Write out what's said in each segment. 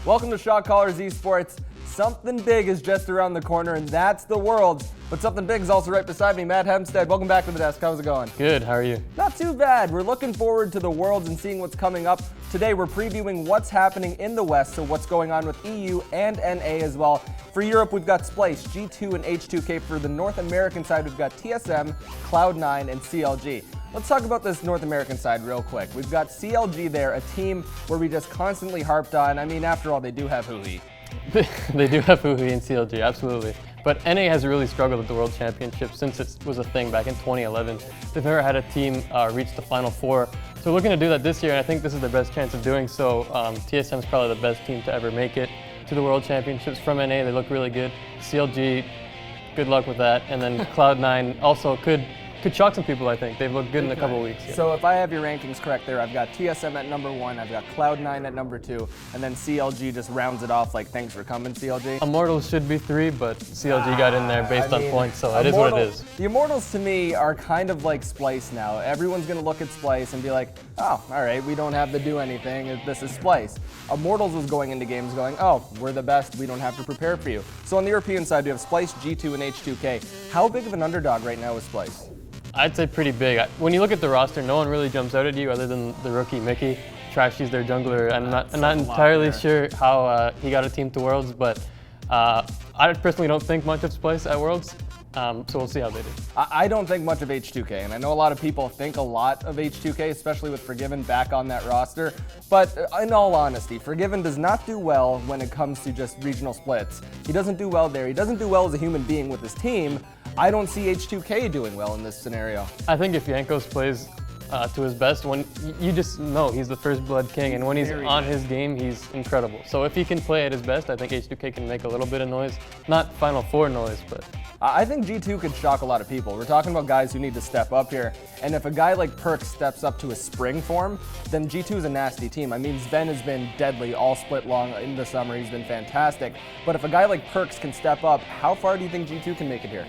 Welcome to Shot Callers eSports. Something big is just around the corner, and that's the Worlds. But something big is also right beside me, Matt Hempstead. Welcome back to the desk. How's it going? Good. How are you? Not too bad. We're looking forward to the Worlds and seeing what's coming up. Today, we're previewing what's happening in the West, so what's going on with EU and NA as well. For Europe, we've got Splice, G2, and H2K. For the North American side, we've got TSM, Cloud9, and CLG. Let's talk about this North American side real quick. We've got CLG there, a team where we just constantly harped on. I mean, after all, they do have Huhi. They do have Huhi and CLG, absolutely. But NA has really struggled at the World Championship since it was a thing back in 2011. They've never had a team reach the Final Four. So we're looking to do that this year, and I think this is their best chance of doing so. TSM is probably the best team to ever make it to the World Championships from NA. They look really good. CLG, good luck with that. And then Cloud9 also could shock some people, I think. They've looked good in a couple of weeks. Yeah. So if I have your rankings correct there, I've got TSM at number 1, I've got Cloud9 at number 2, and then CLG just rounds it off like, thanks for coming, CLG. Immortals should be 3, but CLG got in there based on points, so it is what it is. The Immortals to me are kind of like Splice now. Everyone's going to look at Splice and be like, oh, all right, we don't have to do anything. This is Splice. Immortals was going into games going, oh, we're the best. We don't have to prepare for you. So on the European side, we have Splice, G2, and H2K. How big of an underdog right now is Splice? I'd say pretty big. When you look at the roster, no one really jumps out at you other than the rookie Mickey. Trashy's their jungler. I'm not entirely sure how he got a team to Worlds, but I personally don't think much of Splice at Worlds, so we'll see how they do. I don't think much of H2K, and I know a lot of people think a lot of H2K, especially with Forgiven back on that roster, but in all honesty, Forgiven does not do well when it comes to just regional splits. He doesn't do well there. He doesn't do well as a human being with his team. I don't see H2K doing well in this scenario. I think if Jankos plays to his best, when you just know he's the first blood king, and when he's on his game, he's incredible. So if he can play at his best, I think H2K can make a little bit of noise. Not Final Four noise, but... I think G2 could shock a lot of people. We're talking about guys who need to step up here. And if a guy like Perks steps up to his spring form, then G2 is a nasty team. I mean, Sven has been deadly all split long in the summer. He's been fantastic. But if a guy like Perks can step up, how far do you think G2 can make it here?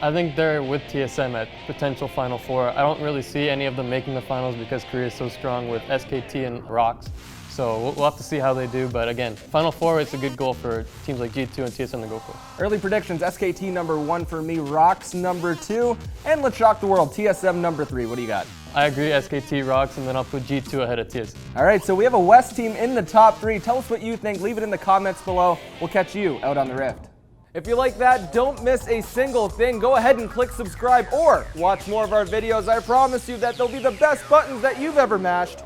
I think they're with TSM at potential Final Four. I don't really see any of them making the finals because Korea is so strong with SKT and Rocks. So we'll have to see how they do, but again, Final Four is a good goal for teams like G2 and TSM to go for. Early predictions, SKT number 1 for me, Rocks number 2, and let's shock the world, TSM number 3. What do you got? I agree, SKT, Rocks, and then I'll put G2 ahead of TSM. All right, so we have a West team in the top 3. Tell us what you think. Leave it in the comments below. We'll catch you out on the Rift. If you like that, don't miss a single thing. Go ahead and click subscribe or watch more of our videos. I promise you that they'll be the best buttons that you've ever mashed.